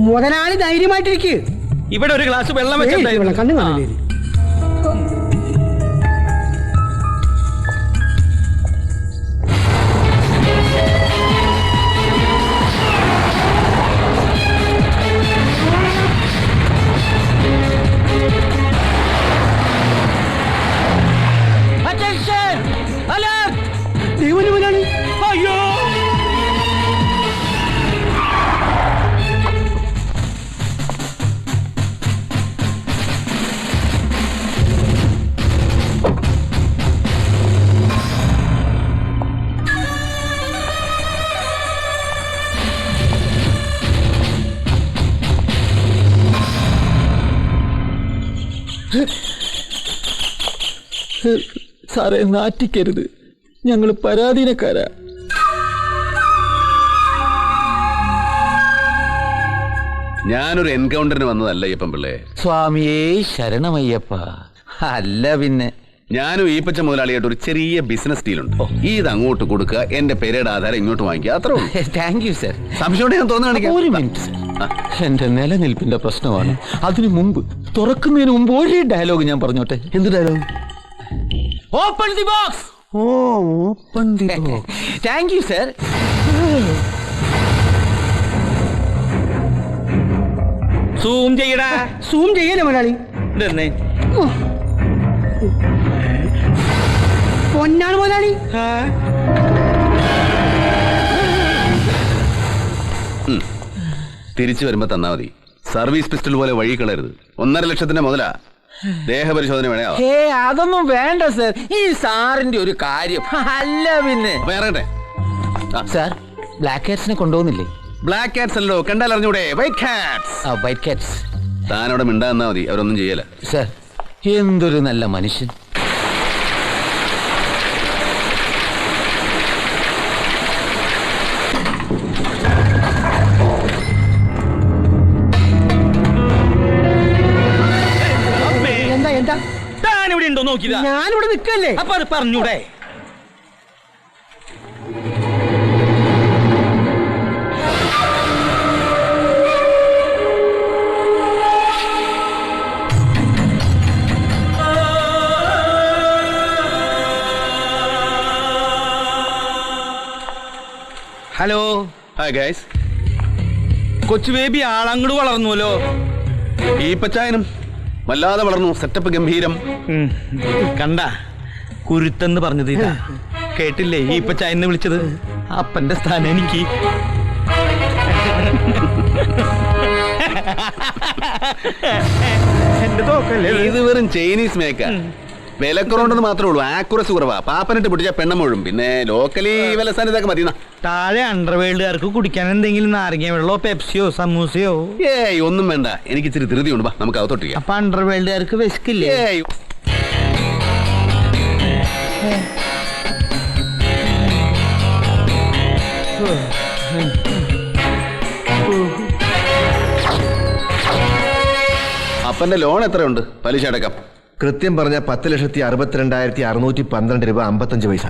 മുതലാളി ധൈര്യമായിട്ടിരിക്കുക. ഇവിടെ ഒരു ഗ്ലാസ് വെള്ളം വെച്ചിട്ടുണ്ടായിരുന്നു. കണ്ണു കാണില്ലേ? ദൈവന് മുതലാളി. അയ്യോ സാറേ, നാറ്റിക്കരുത്, ഞങ്ങൾ പരാധീനക്കാരാ. ഞാനൊരു എൻകൗണ്ടറിന് വന്നതല്ല അയ്യപ്പൻ പിള്ളേ. സ്വാമിയേ ശരണമയ്യപ്പ. അല്ല പിന്നെ ഞാനും ഈപ്പച്ച മുതലാളിയായിട്ട് ഒരു ചെറിയ ബിസിനസ് ഡീലുണ്ട്. ഇത് അങ്ങോട്ട് കൊടുക്കുക, എന്റെ പേരുടെ ആധാരം ഇങ്ങോട്ട് വാങ്ങിക്കുക, അത്രേ ഉള്ളൂ. Thank you sir. സംശയം ഞാൻ തോന്നുകയാണെങ്കിൽ ഒരു മിനിറ്റ് സർ, എന്റെ നിലനിൽപ്പിന്റെ പ്രശ്നമാണ്. അതിനു മുമ്പ്, തുറക്കുന്നതിന് മുമ്പ് ഒരു ഡയലോഗ് ഞാൻ പറഞ്ഞോട്ടെ. എന്ത് dialogue? Open the box. Oh, open the box. Thank you sir. Zoom ചെയ്യടാ. സൂം ചെയ്യല്ലേ മുതലാളി? ഇതെന്നേ പൊന്നാണ് മുതലാളി. തിരിച്ചു വരുമ്പോ തന്നാ മതി. സർവീസ് പിസ്റ്റൾ പോലെ വഴി കളയരുത്. 1.5 ലക്ഷത്തിന്റെ മുതലാ. ദേഹപരിശോധന വേണേ. അതൊന്നും വേണ്ട സർ, ഈ സാറിന്റെ ഒരു കാര്യം. അല്ല പിന്നെ ഇറങ്ങട്ടെ സാർ, ബ്ലാക്ക് കാറ്റ്സിനെ കൊണ്ടുപോകുന്നില്ലേ? ബ്ലാക്ക് കാറ്റ്സ് അല്ലോ, കണ്ടാൽ അറിഞ്ഞൂടെ? White cats. White cats. താനവിടെ മിണ്ടാന്നാ മതി, അവരൊന്നും ചെയ്യല. സർ, എന്തൊരു നല്ല മനുഷ്യൻ. എന്താ എന്താ? താനിവിടെ ഉണ്ടോ നോക്കിയതാ? ഞാനിവിടെ നിൽക്കല്ലേ. അപ്പൊ അത് പറഞ്ഞൂടെ? ഹലോ. Hi guys. കൊച്ചു ബേബി ആളങ്ങോട് വളർന്നുവല്ലോ. ഈപ്പച്ചായനും വല്ലാതെ വളർന്നു. സെറ്റപ്പ് ഗംഭീരം. കണ്ട, കുരുത്തെന്ന് പറഞ്ഞത് ഇതാ. കേട്ടില്ലേ ഇപ്പൊ ചായന്ന് വിളിച്ചത്? അപ്പന്റെ സ്ഥാനം എനിക്ക്. എന്റെ തോക്കല്ലേ ഇത്? വെറും ചൈനീസ് മേക്ക. വിലക്കുറവുണ്ടെന്ന് മാത്രമേ ഉള്ളൂ, ആക്യുറസി കുറവാ. പാപ്പനിട്ട് പിടിച്ച പെണ്ണമുഴും. പിന്നെ ലോക്കലി വിലസാൻ ഇതൊക്കെ മതി. താഴെ അണ്ടർവേൾഡുകാർക്ക് കുടിക്കാൻ എന്തെങ്കിലും നാരങ്ങ വെള്ളമോ പെപ്സിയോ സമൂസയോ? ഏയ്, ഒന്നും വേണ്ട, എനിക്ക് ഇച്ചിരി ധൃതിയുണ്ട്. വാ, നമുക്ക് അകത്തോട്ടിരിക്കാം. അപ്പൊ അണ്ടർവേൾഡുകാർക്ക് വിശക്കില്ലേ? ഏയ്, അപ്പന്റെ ലോൺ എത്രയുണ്ട്? പലിശ അടക്കം കൃത്യം പറഞ്ഞ 10,62,612 രൂപ 55 പൈസ.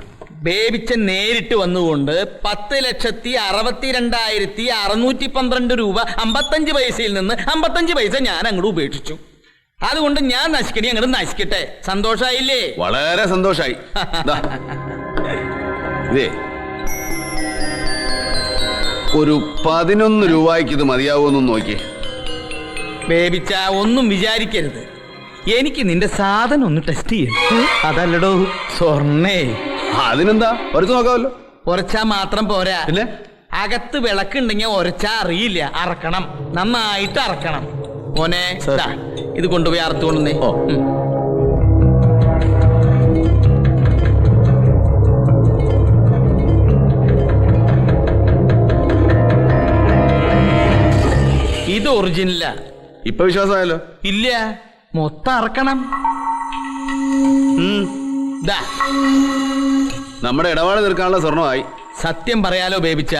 ബേബിച്ച നേരിട്ട് വന്നുകൊണ്ട് 10,62,612 രൂപ 55 പൈസയിൽ നിന്ന് 55 പൈസ ഞാൻ അങ്ങോട്ട് ഉപേക്ഷിച്ചു. അതുകൊണ്ട് ഞാൻ നശിക്കണി അങ്ങോട്ട് നശിക്കട്ടെ. സന്തോഷായില്ലേ? വളരെ സന്തോഷായി. ഇതേ, ഒരു 11 രൂപയ്ക്ക് ഇത് മതിയാവുമെന്ന് നോക്കി. ബേബിച്ച ഒന്നും വിചാരിക്കരുത്. എനിക്ക് നിന്റെ സാധനം ഒന്ന് ടെസ്റ്റ് ചെയ്യണം. അതല്ലടോ സ്വർണ്ണേ. അതിനെന്താ, ഒരച്ചു നോക്കാമല്ലോ. ഒരച്ചാ മാത്രം പോരാ, പിന്നെ അകത്ത് വിളക്കുണ്ടെങ്കിൽ ഒരച്ചാ അറിയില്ല. അറക്കണം, നന്നായിട്ട് അറക്കണം. മോനെ, ദാ, ഇത് കൊണ്ടുപോയി അറുത്തുകൊണ്ടുവന്നേ. ഇത് ഒറിജിനലാ. ഇപ്പൊ വിശ്വാസമായല്ലോ? ഇല്ല, മൊത്തം അറക്കണം. നമ്മുടെ ഇടപാട് തീർക്കാനുള്ള സ്വർണമായി. സത്യം പറയാലോ ബേബിച്ച,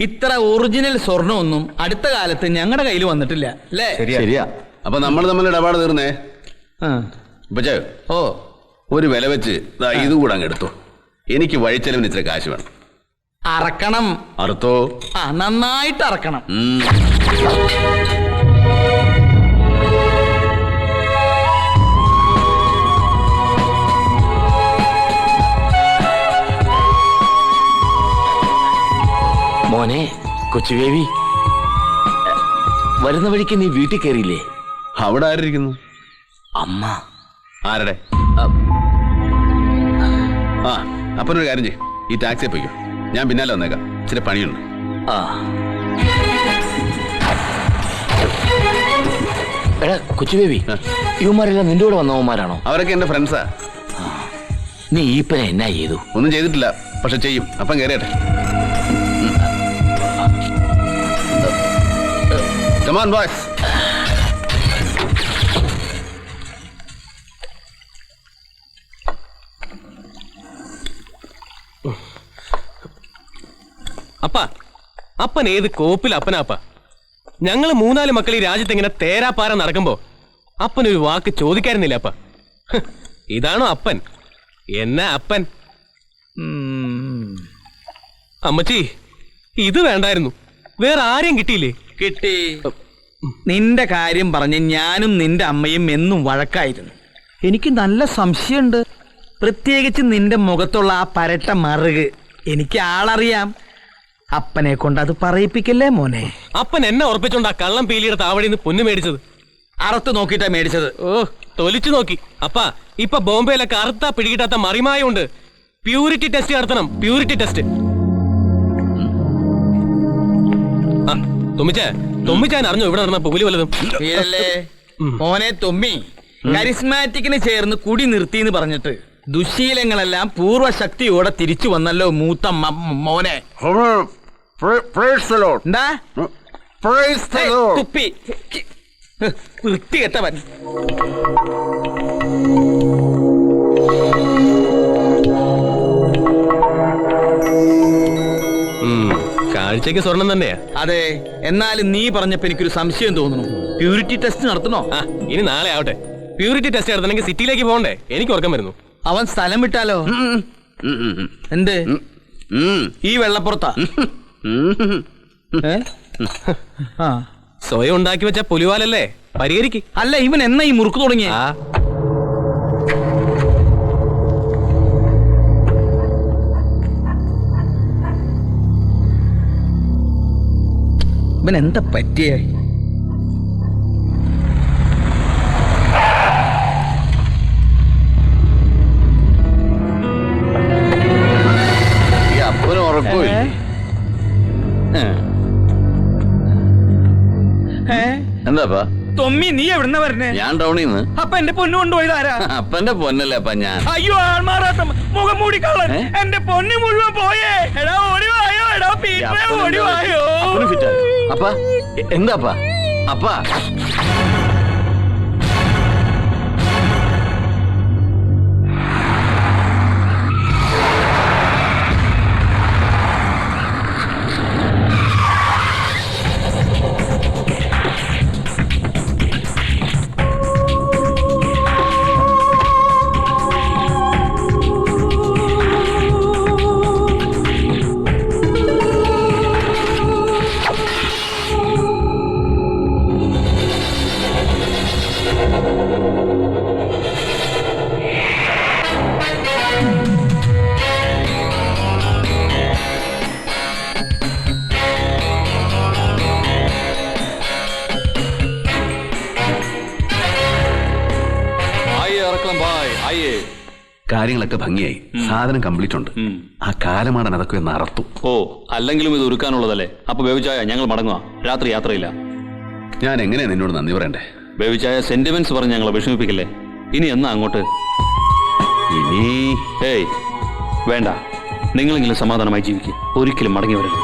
ഇത്ര ഒറിജിനൽ സ്വർണ്ണമൊന്നും അടുത്ത കാലത്ത് ഞങ്ങളുടെ കയ്യിൽ വന്നിട്ടില്ല അല്ലേ? ശരിയാ. അപ്പൊ നമ്മൾ തമ്മിൽ ഇടപാട് തീർന്നേ. ഇപ്പൊ ഓ, ഒരു വില വെച്ച് ഇത് കൂടെ അങ്ങ് എടുത്തോ. എനിക്ക് വഴിച്ചെലവിന് ഇച്ചിരി കാശ് വേണം. അറക്കണം. അറുത്തോ? നന്നായിട്ട് അറക്കണം. മോനെ കൊച്ചുബേബി, വരുന്ന വഴിക്ക് നീ വീട്ടിൽ കയറിയില്ലേ? അവിടെ ആരിയിരിക്കുന്നു? അമ്മ. ആരുടെ? ആ, അപ്പനൊരു കാര്യം ചെയ്യും, ഈ ടാക്സിയെ പോയിക്കോ, ഞാൻ പിന്നാലെ വന്നേക്കാം, ഇച്ചിരി പണിയുണ്ട്. ആ എടാ കൊച്ചുബേബി, ഇവന്മാരെല്ലാം നിന്റെ കൂടെ വന്നവന്മാരാണോ? അവരൊക്കെ എന്റെ ഫ്രണ്ട്സാ. നീ ഈപ്പനെ എന്നാ ചെയ്തു? ഒന്നും ചെയ്തിട്ടില്ല, പക്ഷെ ചെയ്യും. അപ്പം കയറിയട്ടെ. Come on, boys. അപ്പൻ ഏത് കോപ്പിൽ അപ്പനാപ്പ? ഞങ്ങള് 3-4 മക്കൾ ഈ രാജ്യത്ത് ഇങ്ങനെ തേരാപ്പാര നടക്കുമ്പോ അപ്പനൊരു വാക്ക് ചോദിക്കാറുന്നില്ല അപ്പ. ഇതാണോ അപ്പൻ? എന്നാ അപ്പൻ? അമ്മച്ചി, ഇത് വേണ്ടായിരുന്നു. വേറെ ആരെയും കിട്ടിയില്ലേ? കിട്ടി. നിന്റെ കാര്യം പറഞ്ഞ് ഞാനും നിന്റെ അമ്മയും എന്നും വഴക്കായിരുന്നു. എനിക്ക് നല്ല സംശയമുണ്ട്, പ്രത്യേകിച്ച് നിന്റെ മുഖത്തുള്ള ആ പരട്ട മറുക്. എനിക്ക് ആളറിയാം. അപ്പനെ കൊണ്ട് അത് പറയിപ്പിക്കല്ലേ മോനെ. അപ്പൻ എന്നെ ഉറപ്പിച്ചോണ്ടാ കള്ളം പീലിയുടെ താവടിന്ന് പൊന്നു മേടിച്ചത്. അറുത്ത് നോക്കിയിട്ടാ മേടിച്ചത്. ഓ, തൊലിച്ചു നോക്കി. അപ്പാ, ഇപ്പൊ ബോംബെയിലൊക്കെ അറുത്താ പിടികിട്ടാത്ത മറിമായുണ്ട്. പ്യൂരിറ്റി ടെസ്റ്റ് നടത്തണം, പ്യൂരിറ്റി ടെസ്റ്റ്. തുമ്മിച്ചാൻ അറിഞ്ഞോ ഇവിടെ നടന്ന പുലി വല്ലതും? മോനെ തൊമ്മി, കരിസ്മാറ്റിക്കിന് ചേർന്ന് കുടി നിർത്തിന്ന് പറഞ്ഞിട്ട് ദുശീലങ്ങളെല്ലാം പൂർവ്വശക്തിയോടെ തിരിച്ചു വന്നല്ലോ മൂത്ത മോനെ. എന്താ തുപ്പി വൃത്തികെട്ടവൻ. കാഴ്ചക്ക് സ്വർണം തന്നെയാ. അതെ, എന്നാലും നീ പറഞ്ഞപ്പോ എനിക്കൊരു സംശയം തോന്നുന്നു. പ്യൂരിറ്റി ടെസ്റ്റ് നടത്തണോ? ഇനി നാളെ ആവട്ടെ. പ്യൂരിറ്റി ടെസ്റ്റ് നടത്തണമെങ്കിൽ സിറ്റിയിലേക്ക് പോകണ്ടേ? എനിക്ക് ഉറക്കം വരുന്നു. അവൻ സ്ഥലം വിട്ടാലോ? എന്ത് ഈ വെള്ളപ്പുറത്താ? സ്വയം ഉണ്ടാക്കി വെച്ച പുലിവാലല്ലേ, പരിഹരിക്ക്. അല്ല, ഇവൻ എന്നാ ഈ മുറുക്ക് തുടങ്ങിയ? ഇവൻ എന്താ പറ്റിയേ? അപ്പനും ഉറപ്പില്ല. എന്താപ്പാ തൊമ്മി, നീ എവിടുന്ന വരണേ? ഞാൻ ടൗണിൽ നിന്ന്. അപ്പൊ എന്റെ പൊന്നു കൊണ്ടുപോയതാരാ? അപ്പന്റെ പൊന്നല്ലേ അപ്പ ഞാൻ. അയ്യോ, ആൾമാറാട്ടം, മുഖം മൂടിക്കള്ളൻ, എന്റെ പൊന്നു മുഴുവൻ പോയേ. എടാ ഓടിവായോ, എടാ പീറ്ററെ ഓടിവായോ. അപ്പ എന്താപ്പാ? അപ്പാ കാര്യങ്ങളൊക്കെ ഭംഗിയായി, സാധനം കംപ്ലീറ്റ് ഉണ്ട്. ആ കാലമാടൻ അതൊക്കെ ഒന്ന് അറത്തു. ഓ, അല്ലെങ്കിലും ഇത് ഒരുക്കാനുള്ളതല്ലേ. അപ്പൊ ബേബിച്ചായ ഞങ്ങൾ മടങ്ങുക, രാത്രി യാത്രയില്ല. ഞാൻ എങ്ങനെയാ നിന്നോട് നന്ദി പറയണ്ടേ? ബേബിച്ചായ സെന്റിമെന്റ്സ് പറഞ്ഞ് ഞങ്ങളെ വിഷമിപ്പിക്കല്ലേ. ഇനി എന്നാ അങ്ങോട്ട്? ഇനി ഏയ് വേണ്ട, നിങ്ങളെങ്കിലും സമാധാനമായി ജീവിക്കുക, ഒരിക്കലും മടങ്ങി വരരുത്.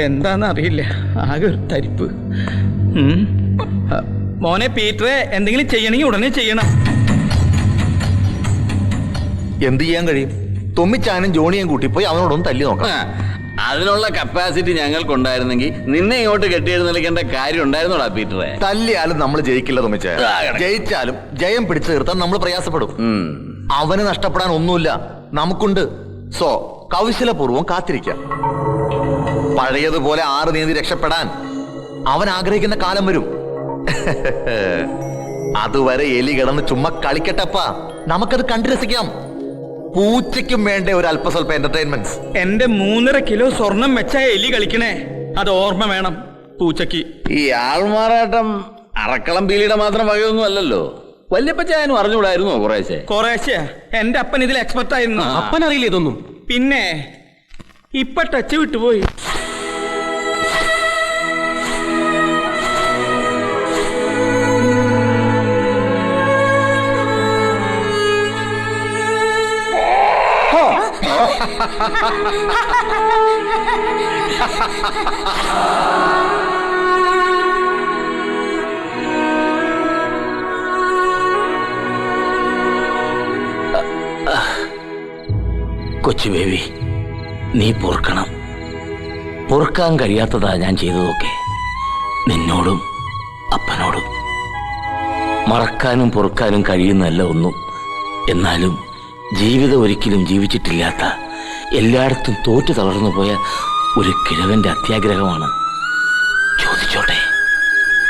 എന്താന്നറിയില്ല, ആകെ ഒരു തരിപ്പ്. മോനെ പീറ്ററെ, എന്തെങ്കിലും ചെയ്യണമെങ്കിൽ ഉടനെ ചെയ്യണം. എന്ത് ചെയ്യാൻ കഴിയും? തൊമ്മിച്ചാനും ജോണിയും കൂട്ടിപ്പോയി അവനോടൊന്ന് തല്ലി നോക്കാം. അതിനുള്ള കപ്പാസിറ്റി ഞങ്ങൾക്കുണ്ടായിരുന്നെങ്കിൽ നിന്നെ ഇങ്ങോട്ട് കെട്ടിയെഴുന്നള്ളിക്കേണ്ട കാര്യം ഉണ്ടായിരുന്നോടാ പീറ്ററെ? തല്ലിയാലും നമ്മൾ ജയിക്കില്ല തൊമ്മിച്ച. ജയിച്ചാലും ജയം പിടിച്ചു തീർത്താൻ നമ്മൾ പ്രയാസപ്പെടും. അവന് നഷ്ടപ്പെടാൻ ഒന്നുമില്ല, നമുക്കുണ്ട്. സോ കൗശലപൂർവ്വം കാത്തിരിക്കാം. പഴയതുപോലെ 6 നീന്തി രക്ഷപ്പെടാൻ അവൻ ആഗ്രഹിക്കുന്ന കാലം വരും. അതുവരെ എലി കിടന്ന് ചുമ്മാ കളിക്കട്ടപ്പാ, നമുക്കത് കണ്ടു രസിക്കാം. പൂച്ചയ്ക്കും വേണ്ട ഒരു അല്പസ്വല്പ എന്റർടൈൻമെന്റ്സ്. എന്റെ 3.5 കിലോ സ്വർണം വെച്ച എലി കളിക്കണേ, അത് ഓർമ്മ വേണം പൂച്ചക്ക്. ഈ ആൾമാറാട്ടം അറക്കളം പീലിയുടെ മാത്രം വകയൊന്നും അല്ലല്ലോ. വല്യപ്പച്ചായനും അറിഞ്ഞുകൂടായിരുന്നോ കുറേശ്ശെ? കുറേശ്ശെ. എന്റെ അപ്പൻ ഇതിൽ എക്സ്പെർട്ട് ആയിരുന്നു. അപ്പൻ അറിയില്ല ഇതൊന്നും. പിന്നെ ഇപ്പൊ ടച്ച് വിട്ടുപോയി. കൊച്ചു ബേബി, നീ പൊറുക്കണം. പൊറുക്കാൻ കഴിയാത്തതാ ഞാൻ ചെയ്തതൊക്കെ, നിന്നോടും അപ്പനോടും. മറക്കാനും പൊറുക്കാനും കഴിയുന്നല്ല ഒന്നും. എന്നാലും ജീവിതം ഒരിക്കലും ജീവിച്ചിട്ടില്ലാത്ത, എല്ലായിടത്തും തോറ്റു തളർന്നു പോയ ഒരു കിഴവന്റെ അത്യാഗ്രഹമാണ്